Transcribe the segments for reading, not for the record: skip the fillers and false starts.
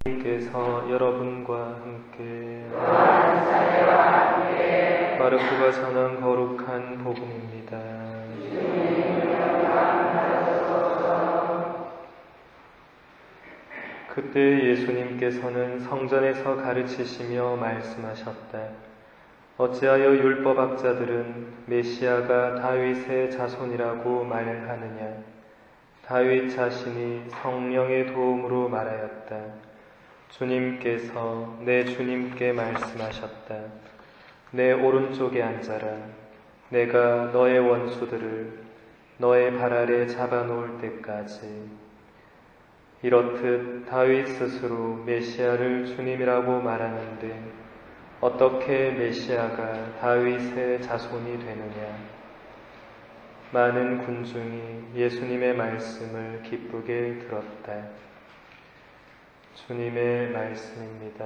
께서 여러분과 함께 마르코가 전한 거룩한 복음입니다. 그때 예수님께서는 성전에서 가르치시며 말씀하셨다. 어찌하여 율법학자들은 메시아가 다윗의 자손이라고 말하느냐? 다윗 자신이 성령의 도움으로 말하였다. 주님께서 내 주님께 말씀하셨다. 내 오른쪽에 앉아라. 내가 너의 원수들을 너의 발 아래 잡아놓을 때까지. 이렇듯 다윗 스스로 메시아를 주님이라고 말하는데 어떻게 메시아가 다윗의 자손이 되느냐? 많은 군중이 예수님의 말씀을 기쁘게 들었다. 주님의 말씀입니다.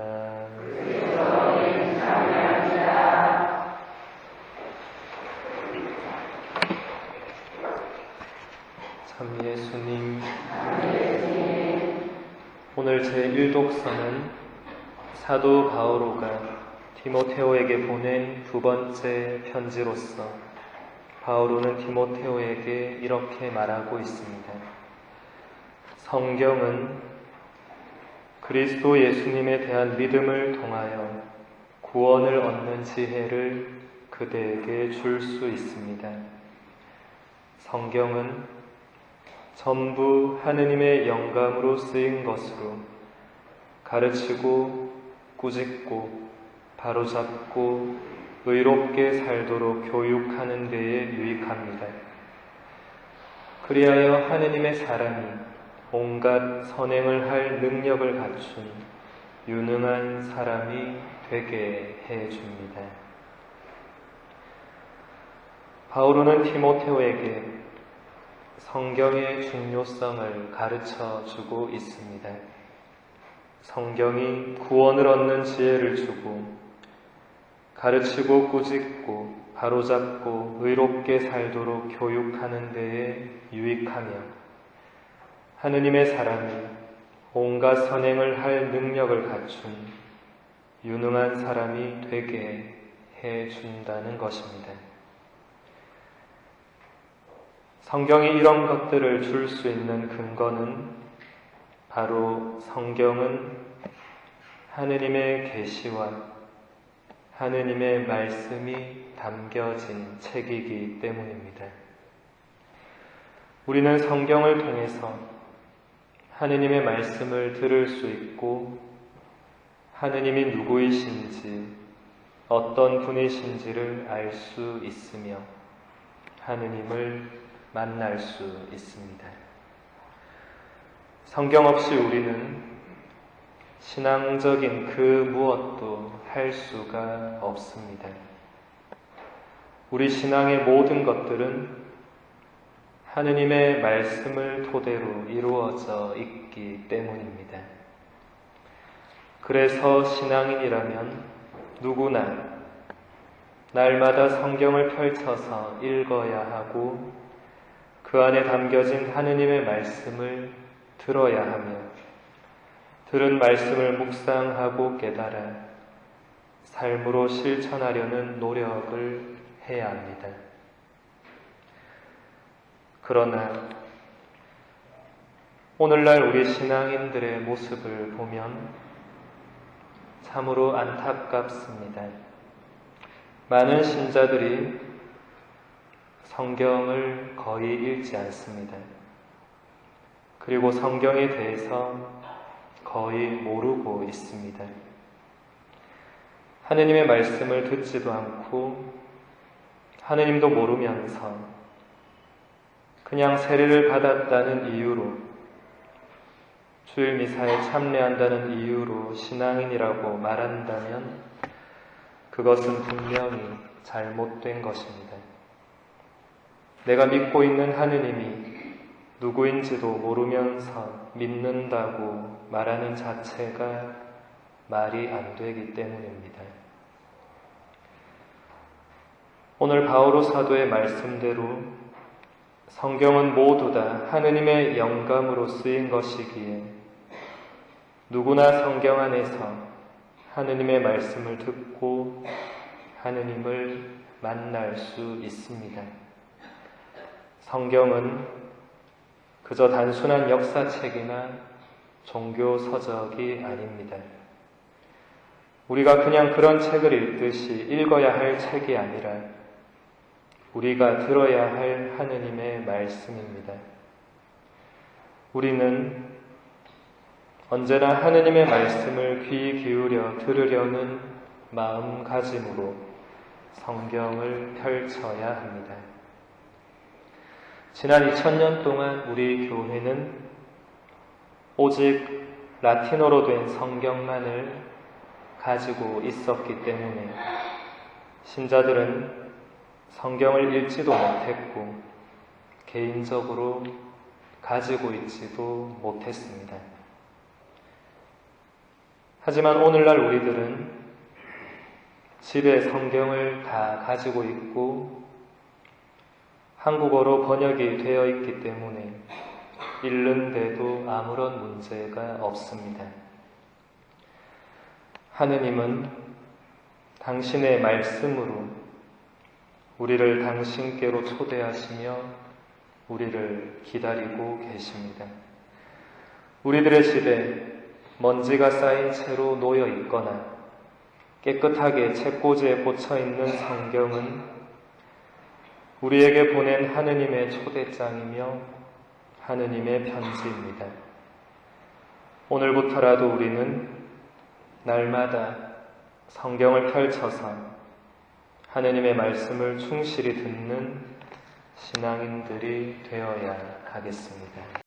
참 예수님, 오늘 제1독서는 사도 바오로가 디모테오에게 보낸 두 번째 편지로서 바오로는 디모테오에게 이렇게 말하고 있습니다. 성경은 그리스도 예수님에 대한 믿음을 통하여 구원을 얻는 지혜를 그대에게 줄 수 있습니다. 성경은 전부 하느님의 영감으로 쓰인 것으로 가르치고 꾸짖고 바로잡고 의롭게 살도록 교육하는 데에 유익합니다. 그리하여 하느님의 사람이 온갖 선행을 할 능력을 갖춘 유능한 사람이 되게 해줍니다. 바오로는 디모테오에게 성경의 중요성을 가르쳐 주고 있습니다. 성경이 구원을 얻는 지혜를 주고 가르치고 꾸짖고 바로잡고 의롭게 살도록 교육하는 데에 유익하며 하느님의 사람이 온갖 선행을 할 능력을 갖춘 유능한 사람이 되게 해준다는 것입니다. 성경이 이런 것들을 줄 수 있는 근거는 바로 성경은 하느님의 계시와 하느님의 말씀이 담겨진 책이기 때문입니다. 우리는 성경을 통해서 하느님의 말씀을 들을 수 있고 하느님이 누구이신지 어떤 분이신지를 알 수 있으며 하느님을 만날 수 있습니다. 성경 없이 우리는 신앙적인 그 무엇도 할 수가 없습니다. 우리 신앙의 모든 것들은 하느님의 말씀을 토대로 이루어져 있기 때문입니다. 그래서 신앙인이라면 누구나 날마다 성경을 펼쳐서 읽어야 하고 그 안에 담겨진 하느님의 말씀을 들어야 하며 들은 말씀을 묵상하고 깨달아 삶으로 실천하려는 노력을 해야 합니다. 그러나 오늘날 우리 신앙인들의 모습을 보면 참으로 안타깝습니다. 많은 신자들이 성경을 거의 읽지 않습니다. 그리고 성경에 대해서 거의 모르고 있습니다. 하느님의 말씀을 듣지도 않고 하느님도 모르면서 그냥 세례를 받았다는 이유로 주일 미사에 참여한다는 이유로 신앙인이라고 말한다면 그것은 분명히 잘못된 것입니다. 내가 믿고 있는 하느님이 누구인지도 모르면서 믿는다고 말하는 자체가 말이 안 되기 때문입니다. 오늘 바오로 사도의 말씀대로 성경은 모두 다 하느님의 영감으로 쓰인 것이기에 누구나 성경 안에서 하느님의 말씀을 듣고 하느님을 만날 수 있습니다. 성경은 그저 단순한 역사책이나 종교 서적이 아닙니다. 우리가 그냥 그런 책을 읽듯이 읽어야 할 책이 아니라 우리가 들어야 할 하느님의 말씀입니다. 우리는 언제나 하느님의 말씀을 귀 기울여 들으려는 마음가짐으로 성경을 펼쳐야 합니다. 지난 2000년 동안 우리 교회는 오직 라틴어로 된 성경만을 가지고 있었기 때문에 신자들은 성경을 읽지도 못했고 개인적으로 가지고 있지도 못했습니다. 하지만 오늘날 우리들은 집에 성경을 다 가지고 있고 한국어로 번역이 되어 있기 때문에 읽는데도 아무런 문제가 없습니다. 하느님은 당신의 말씀으로 우리를 당신께로 초대하시며 우리를 기다리고 계십니다. 우리들의 집에 먼지가 쌓인 채로 놓여 있거나 깨끗하게 책꽂이에 꽂혀 있는 성경은 우리에게 보낸 하느님의 초대장이며 하느님의 편지입니다. 오늘부터라도 우리는 날마다 성경을 펼쳐서 하느님의 말씀을 충실히 듣는 신앙인들이 되어야 하겠습니다.